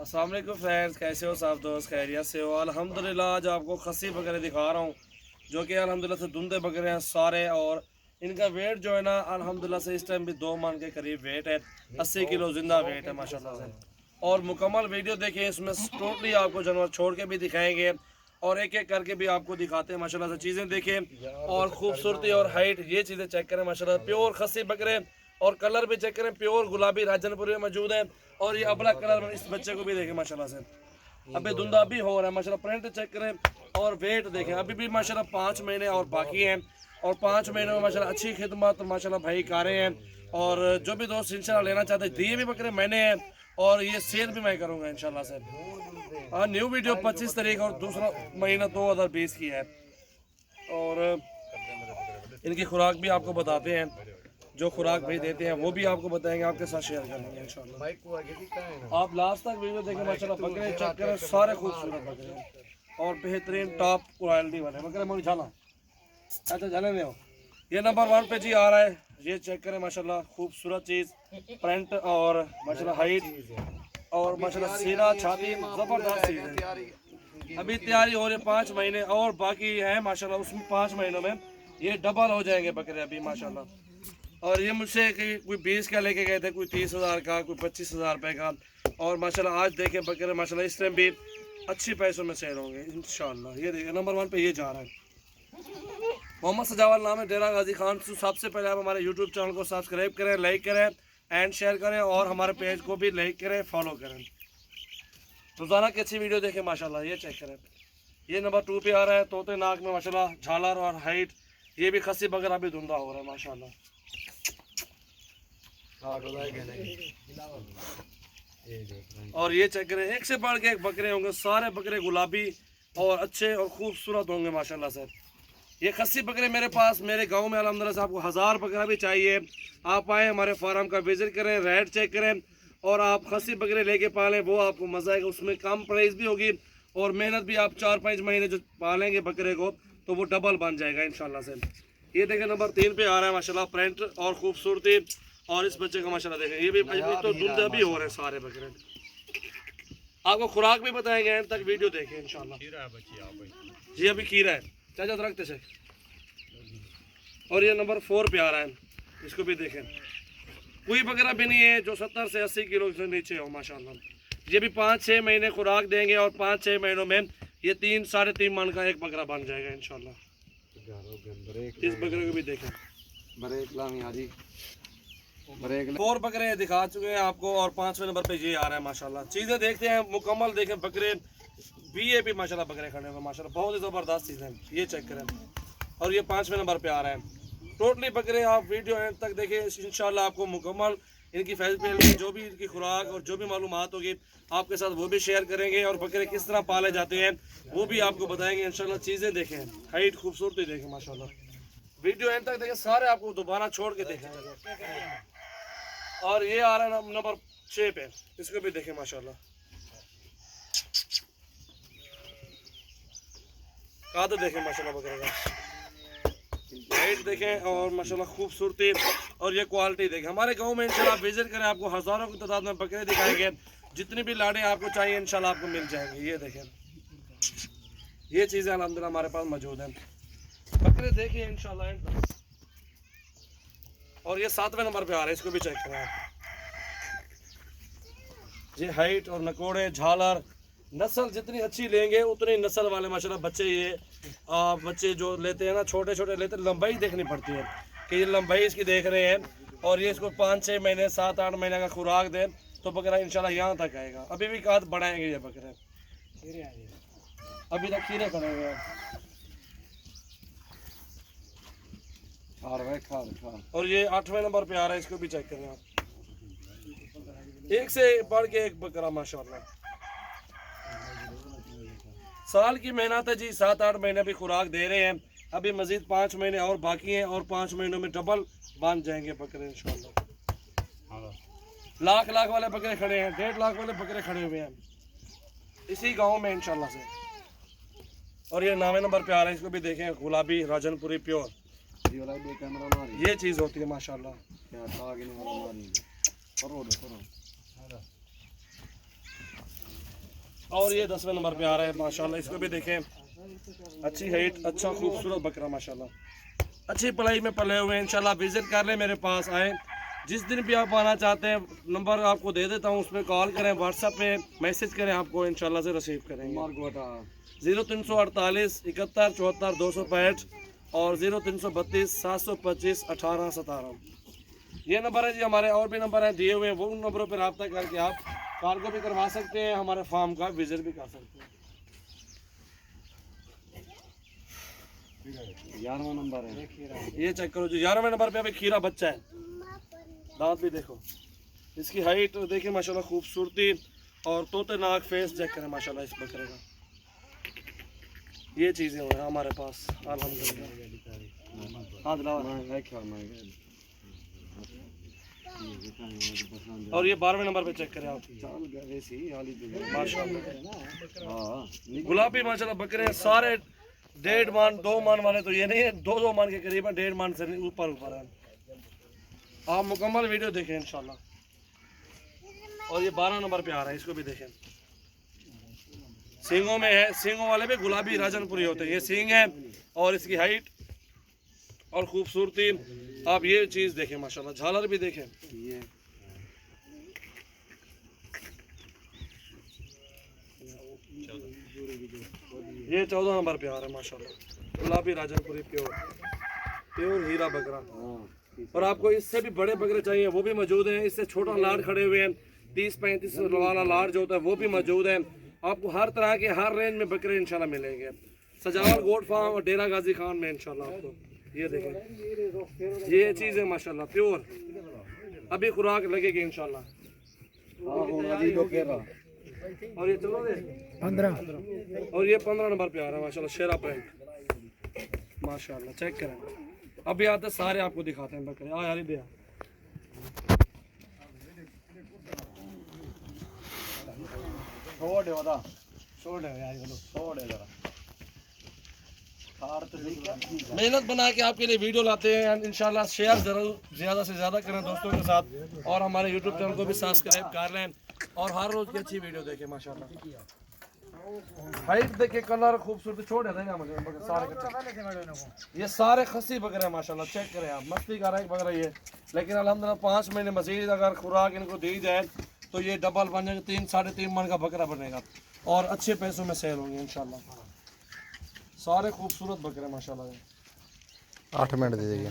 अस्सलाम वालेकुम फ्रेंड्स, कैसे हो सब दोस्त? खैरियत से हो? अल्हम्दुलिल्लाह। आज आपको खस्सी बकरे दिखा रहा हूँ जो कि अल्हम्दुलिल्लाह से धुंधे बकरे हैं सारे, और इनका वेट जो है ना अल्हम्दुलिल्लाह से इस टाइम भी 2 मन के करीब वेट है। 80 किलो जिंदा वेट है माशाल्लाह से। और मुकम्मल वीडियो देखें, इसमें टोटली आपको जानवर छोड़ के भी दिखाएंगे और एक एक करके भी आपको दिखाते हैं माशाल्लाह से। चीज़ें देखें और खूबसूरती और हाइट, ये चीज़ें चेक करें माशाल्लाह। प्योर खस्सी बकरे और कलर भी चेक करें, प्योर गुलाबी राजनपुरी में मौजूद है। और ये अबला कलर में इस बच्चे को भी देखें माशाल्लाह से, अभी धुंधा भी हो रहा है माशाल्लाह। प्रिंट चेक करें और वेट देखें, अभी भी माशाल्लाह 5 महीने और बाकी हैं। और 5 महीनों में माशाल्लाह अच्छी खिदमत माशाल्लाह भाई कारें हैं। और जो भी दोस्त इंशाल्लाह लेना चाहते हैं, दिए भी बकरे मैंने हैं और ये सेल भी मैं करूँगा इंशाल्लाह से। न्यू वीडियो 25 तारीख और दूसरा महीना 2020 की है। और इनकी खुराक भी आपको बताते हैं, जो खुराक भाई देते हैं वो भी आपको बताएंगे, आपके साथ शेयर करेंगे इंशाल्लाह। आप लास्ट तक वीडियो देखें माशाल्लाह। बकरे चेक करें, सारे खूबसूरत बकरे हैं और बेहतरीन टॉप क्वालिटी वाले बकरे। मोरी झाला अच्छा झाले नहीं हो, ये नंबर 1 पे जी आ रहा है। ये चेक करें माशाल्लाह, खूबसूरत चीज़, प्रिंट और माशाल्लाह हाइट और माशाल्लाह सीना छाती ज़बरदस्त चीज़ है। अभी तैयारी हो रही है, 5 महीने और बाकी है माशाल्लाह। उसमें 5 महीनों में ये डबल हो जाएंगे बकरे अभी माशाल्लाह। और ये मुझसे कोई 20 का लेके गए थे, कोई 30,000 का, कोई 25,000 रुपये का। और माशाल्लाह आज देखें बकरे माशाल्लाह इस टाइम भी अच्छी पैसों में सेल होंगे इंशाल्लाह। ये देखिए नंबर 1 पे ये जा रहा है। मोहम्मद सजावल नाम है, डेरा गाजी खान। सबसे पहले आप हमारे यूट्यूब चैनल को सब्सक्राइब करें, लाइक करें एंड शेयर करें, और हमारे पेज को भी लाइक करें, फॉलो करें। रोज़ाना की अच्छी वीडियो देखें माशाल्लाह। ये चेक करें, ये नंबर 2 पे आ रहा है, तोते नाक में माशाल्लाह झालर और हाइट। ये भी खस्सी बकरा भी धुंधा हो रहा है माशाल्लाह। और ये चेक करें, एक से बढ़ के एक बकरे होंगे, सारे बकरे गुलाबी और अच्छे और खूबसूरत होंगे माशाल्लाह से। ये खस्सी बकरे मेरे पास मेरे गांव में अल्हम्दुलिल्लाह से। आपको 1000 बकरा भी चाहिए, आप आए हमारे फार्म का विजिट करें, रेट चेक करें और आप खस्सी बकरे लेके पालें, वो आपको मज़ा आएगा। उसमें कम प्राइस भी होगी और मेहनत भी। आप 4-5 महीने जो पालेंगे बकरे को तो वो डबल बन जाएगा इंशाल्लाह से। ये देखें नंबर 3 पे आ रहा है माशाल्लाह, प्रिंट और खूबसूरती। और इस बच्चे का माशाल्लाह देखें, ये भी तो धुंधे भी हो रहे हैं सारे बकरे। आपको खुराक भी बताएंगे, एंड तक वीडियो देखें इंशाल्लाह। जी अभी खीरा है, चाचा तो रखते से। और ये नंबर 4 पे आ रहा है, इसको भी देखें। कोई बकरा भी नहीं है जो 70 से 80 किलो से नीचे हो माशाल्लाह। ये भी 5-6 महीने खुराक देंगे और 5-6 महीनों में ये 3-3.5 मन का एक बकरा बन जाएगा इंशाल्लाह। इस बकरे को भी देखें। 4 बकरे दिखा चुके हैं आपको और 5वें नंबर पे ये आ रहा है माशाल्लाह। चीज़ें देखते हैं मुकम्मल देखें। बकरे भी माशाल्लाह बकरे खड़े हुए माशाल्लाह, बहुत ही ज़बरदस्त चीज़ है। ये चेक करें, और ये 5वें नंबर पे आ रहा है। टोटली बकरे आप वीडियो एंड तक देखें इंशाल्लाह। आपको मुकम्मल इनकी फैसिलिटी, जो भी इनकी खुराक और जो भी मालूमात होगी आपके साथ वो भी शेयर करेंगे, और बकरे किस तरह पाले जाते हैं वो भी आपको बताएंगे इंशाल्लाह। चीज़ें देखें, हाइट खूबसूरती देखें माशाल्लाह। वीडियो एंड तक देखें, सारे आपको दोबारा छोड़ के देखें। और ये आ रहा है नंबर 6 पे, इसको भी देखें माशाल्लाह। कादर देखें माशाल्लाह बकरे का, हाइट देखें और माशाल्लाह खूबसूरती और ये क्वालिटी देखें। हमारे गांव में इंशाल्लाह विजिट करें, आपको हज़ारों की तादाद में बकरे दिखाएंगे। जितनी भी लाड़े आपको चाहिए इंशाल्लाह आपको मिल जाएंगे। ये देखें, ये चीज़ें अल्हम्दुलिल्लाह हमारे पास मौजूद हैं। बकरे देखिए इंशाल्लाह। और ये 7वें नंबर पे आ रहा है, इसको भी चेक करें आप। ये हाइट और नकोड़े झालर, नस्ल जितनी अच्छी लेंगे उतनी नस्ल वाले माशाल्लाह बच्चे। ये बच्चे जो लेते हैं ना, छोटे छोटे लेते हैं, लंबाई देखनी पड़ती है कि ये लंबाई इसकी देख रहे हैं। और ये इसको 5-6 महीने 7-8 महीने का खुराक दें तो बकरा इंशाल्लाह यहाँ तक आएगा। अभी भी काद बढ़ाएंगे ये बकरे, अभी तक खीरे खड़े हुए हैं। और ये 8वें नंबर पे आ रहा है, इसको भी चेक करें आप। एक से बढ़ के एक बकरा माशाल्लाह। साल की मेहनत है जी, 7-8 महीने भी खुराक दे रहे हैं। अभी मजीद 5 महीने और बाकी हैं और 5 महीनों में डबल बन जाएंगे बकरे इंशाल्लाह। लाख वाले बकरे खड़े हैं, 1.5 लाख वाले बकरे खड़े हुए हैं इसी गांव में इंशाल्लाह से। और ये 9वें नंबर पे आ रहा है, इसको भी देखें, गुलाबी राजनपुरी प्योर। ये चीज़ होती है माशाल्लाह। और ये 10वें नंबर पे आ रहा है माशाल्लाह, इसको भी देखें, अच्छी हाइट, अच्छा खूबसूरत बकरा माशाल्लाह, अच्छी पलाई में पले हुए हैं। इंशाल्लाह विजिट कर लें, मेरे पास आए, जिस दिन भी आप आना चाहते हैं नंबर आपको दे देता हूँ, उस पर कॉल करें, व्हाट्सएप पे मैसेज करें, आपको इंशाल्लाह से रिसीव करेंगे। 0348 71 74 265 और 0332 725 1817 ये नंबर है जी हमारे। और भी नंबर हैं दिए हुए हैं, वो उन नंबरों पर रब्ता करके आप कार्गो भी करवा सकते हैं, हमारे फार्म का विजिट भी कर सकते हैं। 11वां नंबर है, ये चेक करो जी, 11वें नंबर पे अभी खीरा बच्चा है, दांत भी देखो, इसकी हाइट देखिए माशाल्लाह, खूबसूरती और तोतेनाक फेस चेक करें माशाल्लाह इस बकरे का। ये चीज़ें हैं हमारे पास अल्हम्दुलिल्लाह। हाँ दिलावा। और ये 12वें नंबर पे चेक करें आप माशाल्लाह, गुलाबी माशाल्लाह बकरे हैं सारे, 1.5 मान 2 मान वाले तो ये नहीं है, 2 मान के करीब है, 1.5 मान से ऊपर ऊपर है। आप मुकम्मल वीडियो देखें इंशाल्लाह। और ये 12 नंबर पे आ रहा है, इसको भी देखें, सींगों में है, सींगों वाले भी गुलाबी राजनपुरी होते हैं, ये सींग है और इसकी हाइट और खूबसूरती आप ये चीज़ देखें माशाल्लाह, झालर भी देखें। ये 14 नंबर पे आ रहा है माशाल्लाह, गुलाबी राजनपुरी प्योर हीरा बकरा। और आपको इससे भी बड़े बकरे चाहिए वो भी मौजूद हैं, इससे छोटा लाड खड़े हुए हैं, 30-35 वाला लाड जो होता है वो भी मौजूद है। आपको हर तरह के हर रेंज में बकरे इंशाल्लाह मिलेंगे, सजावल गोट फार्म और डेरा गाजी खान में इंशाल्लाह आपको। ये देखें, ये चीज़ है माशाल्लाह प्योर, अभी खुराक लगेगी इंशाल्लाह। और ये चलो 15 और ये 15 नंबर पे आ रहा है माशाल्लाह, शेरा प्रिंट माशाल्लाह, चेक करें। अभी आते सारे आपको दिखाते हैं बकरे। आ यार दे छोड़ दे वादा, छोड़ यार, छोड़ दे जरा। मेहनत बना के आपके लिए वीडियो लाते हैं, इंशाल्लाह शेयर जरूर ज़्यादा से ज़्यादा करें दोस्तों के साथ, और हमारे यूट्यूब चैनल को भी सब्सक्राइब कर लें और हर रोज़ की अच्छी वीडियो देखें माशाल्लाह। हाइट देखिए, कलर खूबसूरती, छोड़ देंगे मुझे सारे कच्चे। ये सारे खस्सी बकरे हैं माशाल्लाह, चेक करें आप, मस्ती का रहा बकरा ये, लेकिन अल्हम्दुलिल्लाह 5 महीने मजीद अगर खुराक इनको दी जाए तो ये डबल बन जाएगा, 3-3.5 मन का बकरा बनेगा और अच्छे पैसों में सेल होंगे इंशाल्लाह। सारे खूबसूरत बकरे माशाल्लाह। 8 मिनट दे दीजिए।